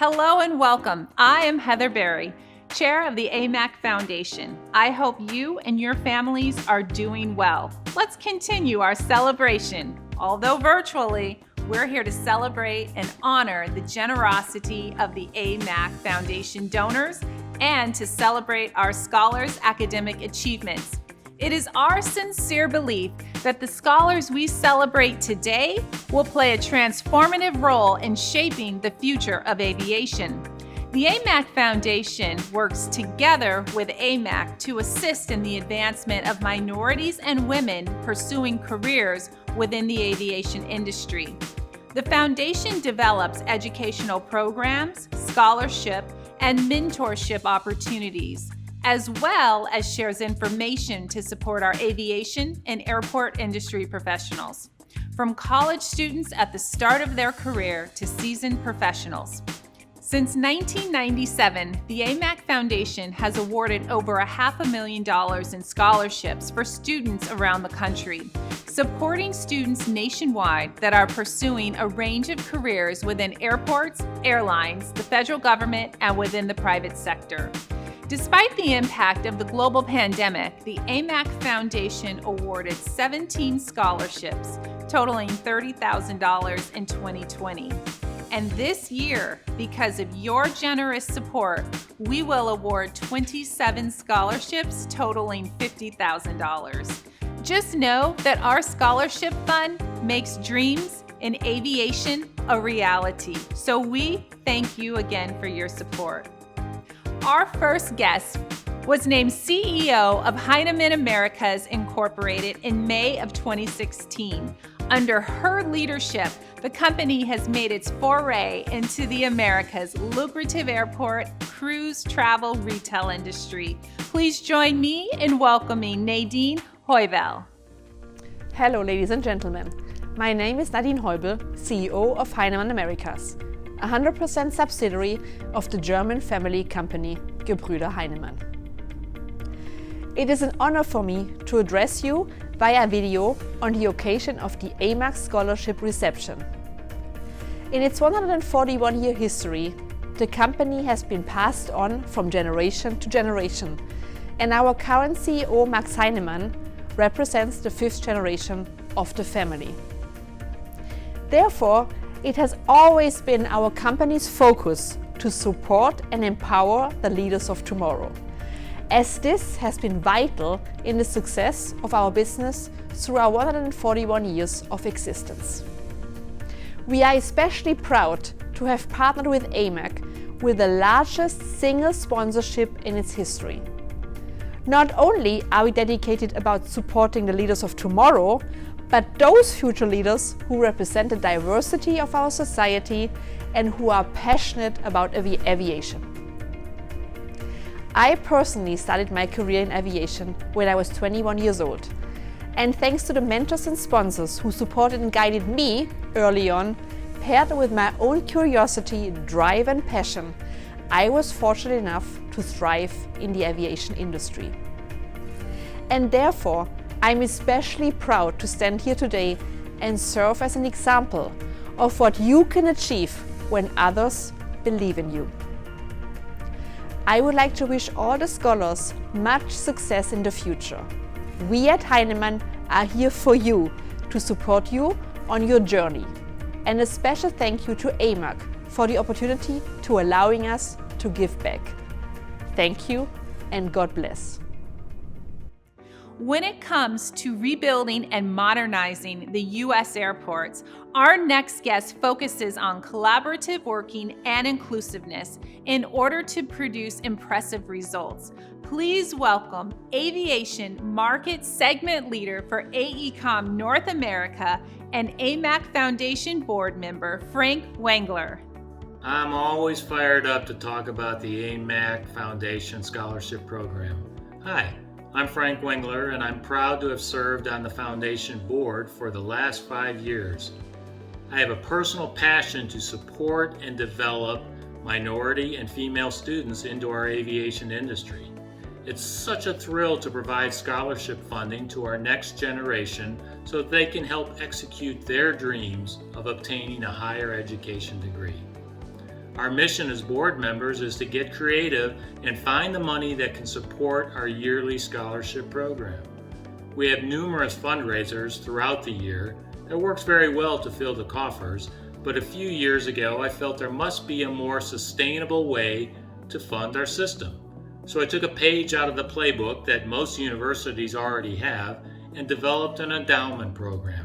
Hello and welcome. I am Heather Berry, Chair of the AMAC Foundation. I hope you and your families are doing well. Let's continue our celebration. Although virtually, we're here to celebrate and honor the generosity of the AMAC Foundation donors and to celebrate our scholars' academic achievements. It is our sincere belief that the scholars we celebrate today will play a transformative role in shaping the future of aviation. The AMAC Foundation works together with AMAC to assist in the advancement of minorities and women pursuing careers within the aviation industry. The foundation develops educational programs, scholarship, and mentorship opportunities, as well as shares information to support our aviation and airport industry professionals, from college students at the start of their career to seasoned professionals. Since 1997, the AMAC Foundation has awarded over $500,000 in scholarships for students around the country, supporting students nationwide that are pursuing a range of careers within airports, airlines, the federal government, and within the private sector. Despite the impact of the global pandemic, the AMAC Foundation awarded 17 scholarships, totaling $30,000 in 2020. And this year, because of your generous support, we will award 27 scholarships totaling $50,000. Just know that our scholarship fund makes dreams in aviation a reality. So we thank you again for your support. Our first guest was named CEO of Heinemann Americas Incorporated in May of 2016. Under her leadership, the company has made its foray into the Americas' lucrative airport, cruise, travel, retail industry. Please join me in welcoming Nadine Heubel. Hello, ladies and gentlemen. My name is Nadine Heubel, CEO of Heinemann Americas, a 100% subsidiary of the German family company Gebrüder Heinemann. It is an honor for me to address you via video on the occasion of the AMAC Scholarship reception. In its 141-year history, the company has been passed on from generation to generation, and our current CEO, Max Heinemann, represents the 5th generation of the family. Therefore, it has always been our company's focus to support and empower the leaders of tomorrow, as this has been vital in the success of our business through our 141 years of existence. We are especially proud to have partnered with AMAC with the largest single sponsorship in its history. Not only are we dedicated about supporting the leaders of tomorrow, but those future leaders who represent the diversity of our society and who are passionate about aviation. I personally started my career in aviation when I was 21 years old. And thanks to the mentors and sponsors who supported and guided me early on, paired with my own curiosity, drive and passion, I was fortunate enough to thrive in the aviation industry. And therefore, I'm especially proud to stand here today and serve as an example of what you can achieve when others believe in you. I would like to wish all the scholars much success in the future. We at Heinemann are here for you, to support you on your journey. And a special thank you to AMAC for the opportunity to allowing us to give back. Thank you and God bless. When it comes to rebuilding and modernizing the U.S. airports, our next guest focuses on collaborative working and inclusiveness in order to produce impressive results. Please welcome Aviation Market Segment Leader for AECOM North America and AMAC Foundation Board Member, Frank Wengler. I'm always fired up to talk about the AMAC Foundation Scholarship Program. Hi. I'm Frank Wengler, and I'm proud to have served on the Foundation Board for the last 5 years. I have a personal passion to support and develop minority and female students into our aviation industry. It's such a thrill to provide scholarship funding to our next generation so that they can help execute their dreams of obtaining a higher education degree. Our mission as board members is to get creative and find the money that can support our yearly scholarship program. We have numerous fundraisers throughout the year that works very well to fill the coffers, but a few years ago I felt there must be a more sustainable way to fund our system. So I took a page out of the playbook that most universities already have and developed an endowment program.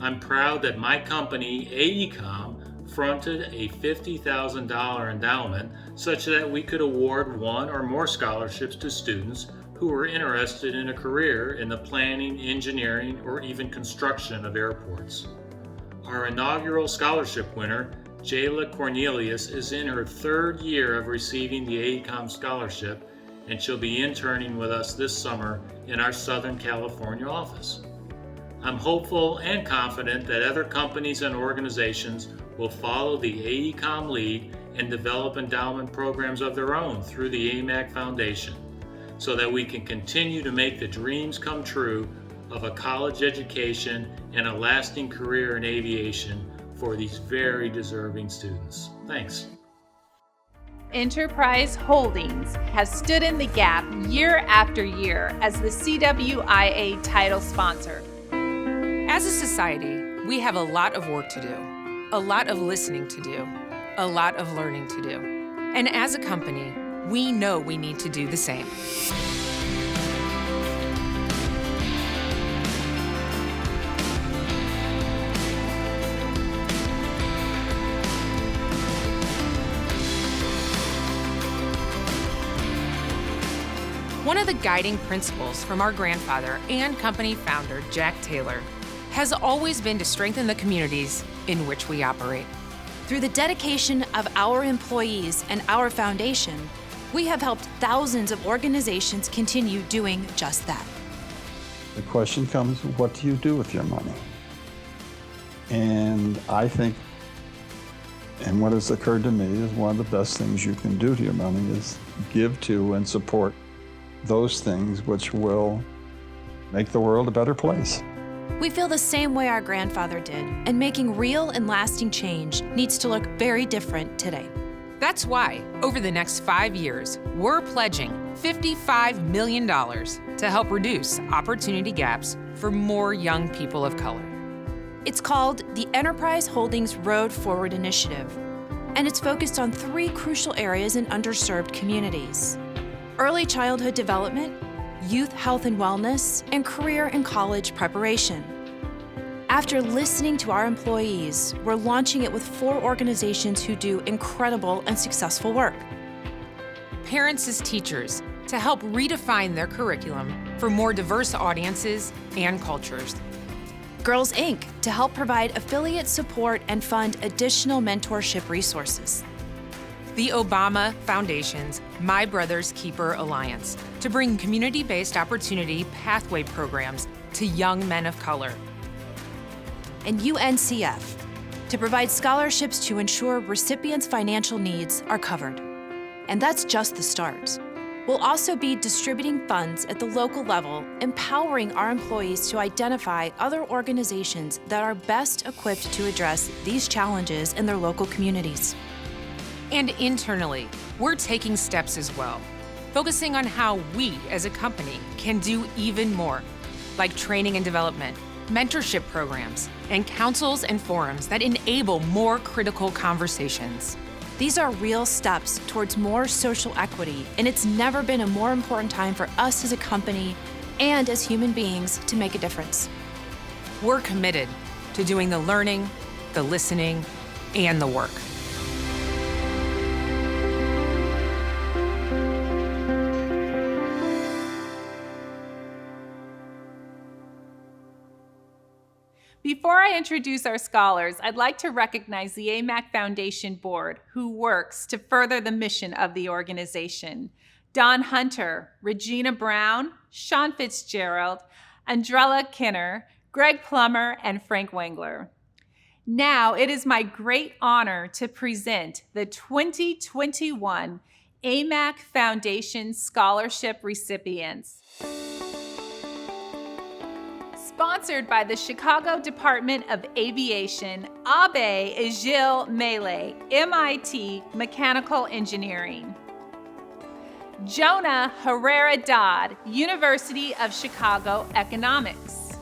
I'm proud that my company, AECOM, fronted a $50,000 endowment such that we could award one or more scholarships to students who were interested in a career in the planning, engineering, or even construction of airports. Our inaugural scholarship winner, Jayla Cornelius, is in her third year of receiving the AECOM scholarship, and she'll be interning with us this summer in our Southern California office. I'm hopeful and confident that other companies and organizations will follow the AECOM lead and develop endowment programs of their own through the AMAC Foundation, so that we can continue to make the dreams come true of a college education and a lasting career in aviation for these very deserving students. Thanks. Enterprise Holdings has stood in the gap year after year as the CWIA title sponsor. As a society, we have a lot of work to do, a lot of listening to do, a lot of learning to do. And as a company, we know we need to do the same. One of the guiding principles from our grandfather and company founder, Jack Taylor, has always been to strengthen the communities in which we operate. Through the dedication of our employees and our foundation, we have helped thousands of organizations continue doing just that. The question comes, what do you do with your money? And I think, and what has occurred to me is one of the best things you can do to your money is give to and support those things which will make the world a better place. We feel the same way our grandfather did, and making real and lasting change needs to look very different today. That's why, over the next 5 years, we're pledging $55 million to help reduce opportunity gaps for more young people of color. It's called the Enterprise Holdings Road Forward Initiative, and it's focused on 3 crucial areas in underserved communities: early childhood development, youth health and wellness, and career and college preparation. After listening to our employees, we're launching it with 4 organizations who do incredible and successful work. Parents as teachers to help redefine their curriculum for more diverse audiences and cultures. Girls Inc. to help provide affiliate support and fund additional mentorship resources. The Obama Foundation's My Brother's Keeper Alliance to bring community-based opportunity pathway programs to young men of color. And UNCF to provide scholarships to ensure recipients' financial needs are covered. And that's just the start. We'll also be distributing funds at the local level, empowering our employees to identify other organizations that are best equipped to address these challenges in their local communities. And internally, we're taking steps as well, focusing on how we as a company can do even more, like training and development, mentorship programs, and councils and forums that enable more critical conversations. These are real steps towards more social equity, and it's never been a more important time for us as a company and as human beings to make a difference. We're committed to doing the learning, the listening, and the work. Before I introduce our scholars, I'd like to recognize the AMAC Foundation Board, who works to further the mission of the organization. Don Hunter, Regina Brown, Sean Fitzgerald, Andrella Kinner, Greg Plummer, and Frank Wengler. Now, it is my great honor to present the 2021 AMAC Foundation Scholarship recipients. Sponsored by the Chicago Department of Aviation, Abe Gilles Mele, MIT Mechanical Engineering. Jonah Herrera Dodd, University of Chicago Economics.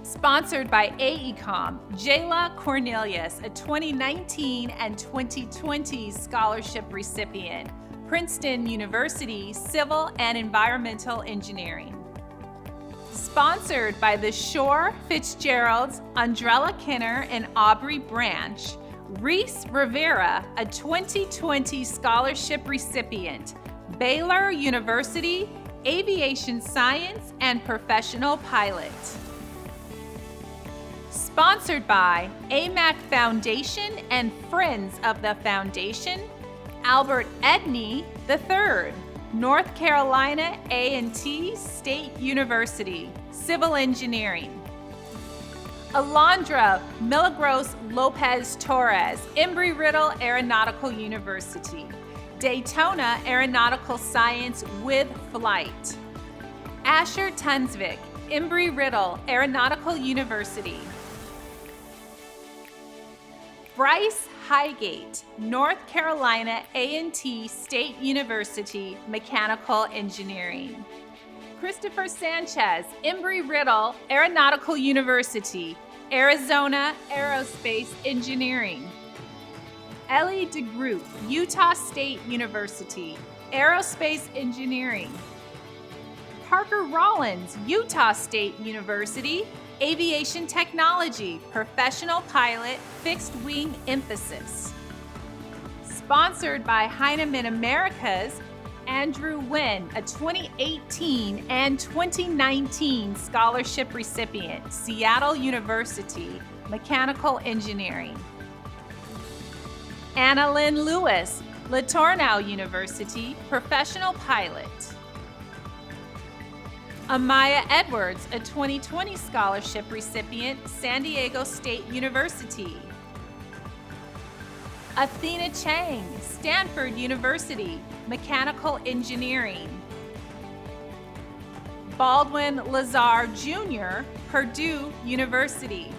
Sponsored by AECOM, Jayla Cornelius, a 2019 and 2020 scholarship recipient, Princeton University Civil and Environmental Engineering. Sponsored by the Shore Fitzgeralds, Andrella Kinner and Aubrey Branch, Reese Rivera, a 2020 scholarship recipient, Baylor University Aviation Science and Professional Pilot. Sponsored by AMAC Foundation and Friends of the Foundation, Albert Edney III, North Carolina A&T State University, Civil Engineering. Alondra Milagros Lopez Torres, Embry-Riddle Aeronautical University, Daytona Aeronautical Science with Flight. Asher Tunsvik, Embry-Riddle Aeronautical University. Bryce Highgate, North Carolina A&T State University, Mechanical Engineering. Christopher Sanchez, Embry-Riddle Aeronautical University, Arizona Aerospace Engineering. Ellie DeGroot, Utah State University, Aerospace Engineering. Parker Rollins, Utah State University, Aviation Technology, Professional Pilot, Fixed Wing Emphasis. Sponsored by Heinemann Americas, Andrew Wynn, a 2018 and 2019 scholarship recipient, Seattle University, Mechanical Engineering. Anna Lynn Lewis, Letourneau University, Professional Pilot. Amaya Edwards, a 2020 scholarship recipient, San Diego State University. Athena Chang, Stanford University, Mechanical Engineering. Baldwin Lazar Jr., Purdue University.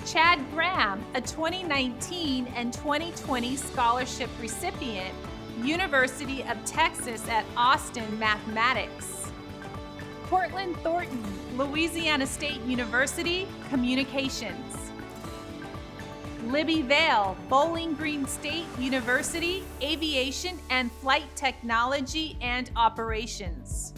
Chad Graham, a 2019 and 2020 scholarship recipient, University of Texas at Austin Mathematics. Portland Thornton, Louisiana State University, Communications. Libby Vale, Bowling Green State University, Aviation and Flight Technology and Operations.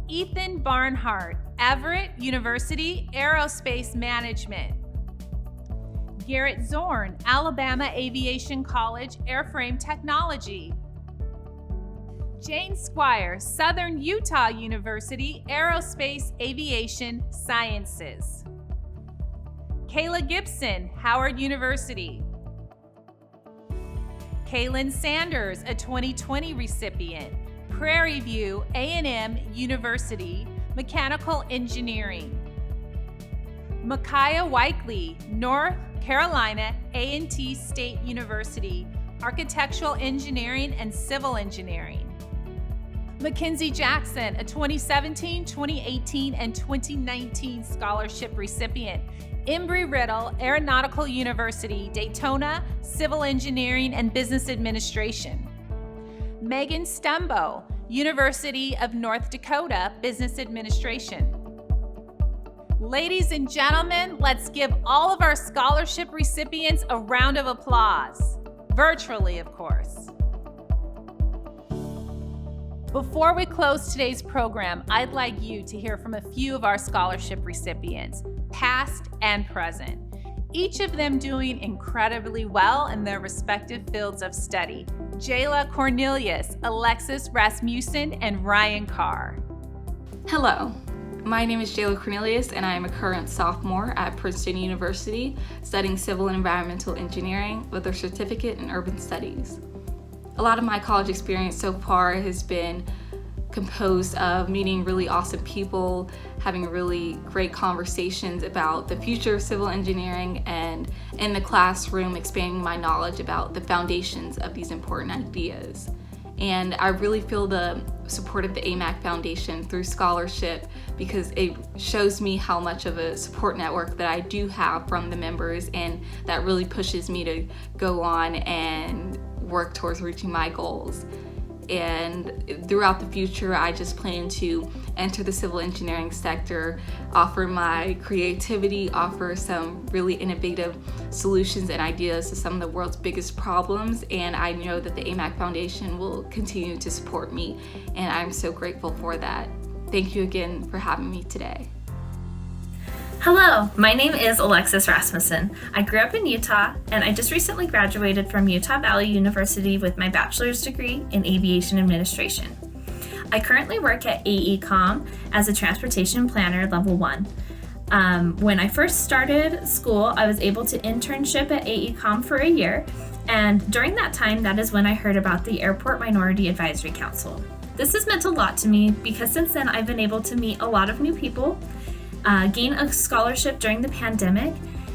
Ethan Barnhart, Everett University, Aerospace Management. Garrett Zorn, Alabama Aviation College, Airframe Technology. Jane Squire, Southern Utah University, Aerospace Aviation Sciences. Kayla Gibson, Howard University. Kaylin Sanders, a 2020 recipient, Prairie View A&M University, Mechanical Engineering. Micaiah Weikley, North Carolina A&T State University, Architectural Engineering and Civil Engineering. Mackenzie Jackson, a 2017, 2018, and 2019 scholarship recipient, Embry-Riddle Aeronautical University, Daytona, Civil Engineering and Business Administration. Megan Stumbo, University of North Dakota, Business Administration. Ladies and gentlemen, let's give all of our scholarship recipients a round of applause. Virtually, of course. Before we close today's program, I'd like you to hear from a few of our scholarship recipients, past and present, each of them doing incredibly well in their respective fields of study. Jayla Cornelius, Alexis Rasmussen, and Ryan Carr. Hello, my name is Jayla Cornelius and I am a current sophomore at Princeton University studying Civil and Environmental Engineering with a certificate in Urban Studies. A lot of my college experience so far has been composed of meeting really awesome people, having really great conversations about the future of civil engineering, and in the classroom expanding my knowledge about the foundations of these important ideas. And I really feel the support of the AMAC Foundation through scholarship, because it shows me how much of a support network that I do have from the members, and that really pushes me to go on and work towards reaching my goals. And throughout the future, I just plan to enter the civil engineering sector, offer my creativity, offer some really innovative solutions and ideas to some of the world's biggest problems. And I know that the AMAC Foundation will continue to support me, and I'm so grateful for that. Thank you again for having me today. Hello, my name is Alexis Rasmussen. I grew up in Utah, and I just recently graduated from Utah Valley University with my bachelor's degree in aviation administration. I currently work at AECOM as a transportation planner level 1. When I first started school, I was able to internship at AECOM for a year, and during that time, that is when I heard about the Airport Minority Advisory Council. This has meant a lot to me because since then I've been able to meet a lot of new people, gain a scholarship during the pandemic,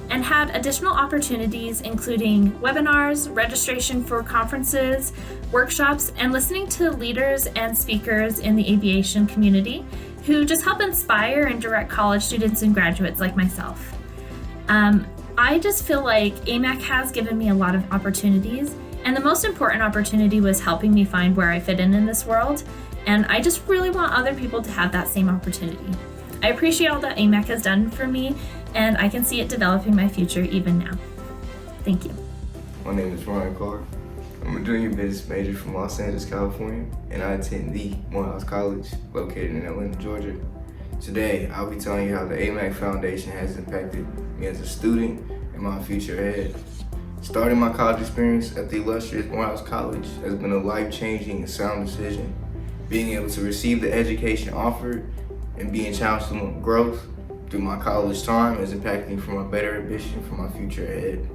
and had additional opportunities including webinars, registration for conferences, workshops, and listening to leaders and speakers in the aviation community who just help inspire and direct college students and graduates like myself. I just feel like AMAC has given me a lot of opportunities, and the most important opportunity was helping me find where I fit in this world, and I just really want other people to have that same opportunity. I appreciate all that AMAC has done for me, and I can see it developing my future even now. Thank you. My name is Carr. I'm a junior business major from Los Angeles, California, and I attend the Morehouse College, located in Atlanta, Georgia. Today, I'll be telling you how the AMAC Foundation has impacted me as a student and my future ahead. Starting my college experience at the illustrious Morehouse College has been a life-changing and sound decision. Being able to receive the education offered and being challenged to growth through my college time has impacted me for my better ambition for my future ahead.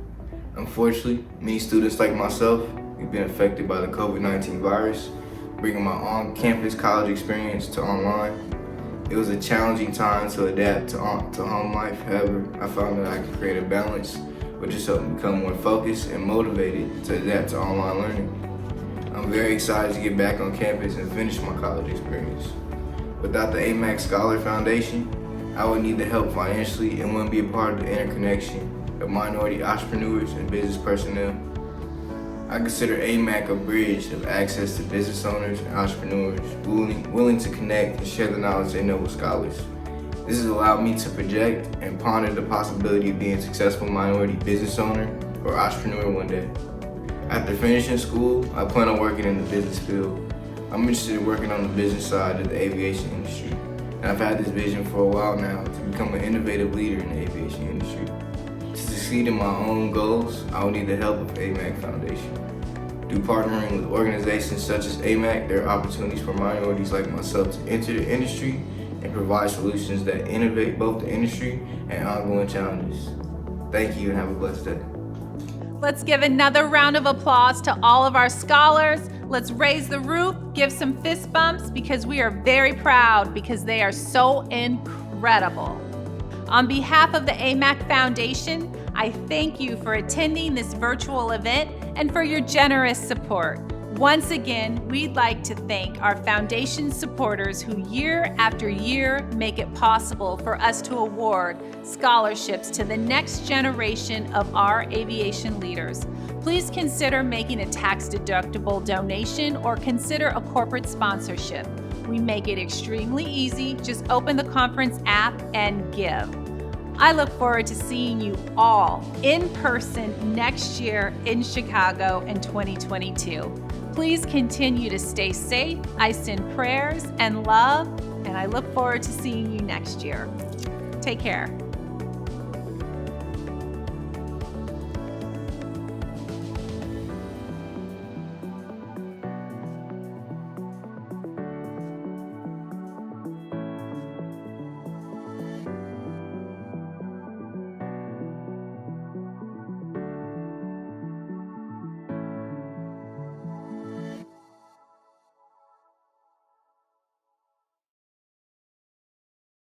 Unfortunately, many students like myself, we've been affected by the COVID-19 virus, bringing my on-campus college experience to online. It was a challenging time to adapt to home life. However, I found that I could create a balance, which has helped me become more focused and motivated to adapt to online learning. I'm very excited to get back on campus and finish my college experience. Without the AMAC Scholar Foundation, I would need the help financially and wouldn't be a part of the interconnection of minority entrepreneurs and business personnel. I consider AMAC a bridge of access to business owners and entrepreneurs willing to connect and share the knowledge they know with scholars. This has allowed me to project and ponder the possibility of being a successful minority business owner or entrepreneur one day. After finishing school, I plan on working in the business field. I'm interested in working on the business side of the aviation industry, and I've had this vision for a while now to become an innovative leader in the aviation industry. To succeed in my own goals, I will need the help of AMAC Foundation. Through partnering with organizations such as AMAC, there are opportunities for minorities like myself to enter the industry and provide solutions that innovate both the industry and ongoing challenges. Thank you and have a blessed day. Let's give another round of applause to all of our scholars. Let's raise the roof, give some fist bumps, because we are very proud because they are so incredible. On behalf of the AMAC Foundation, I thank you for attending this virtual event and for your generous support. Once again, we'd like to thank our foundation supporters who year after year make it possible for us to award scholarships to the next generation of our aviation leaders. Please consider making a tax-deductible donation or consider a corporate sponsorship. We make it extremely easy. Just open the conference app and give. I look forward to seeing you all in person next year in Chicago in 2022. Please continue to stay safe. I send prayers and love, and I look forward to seeing you next year. Take care.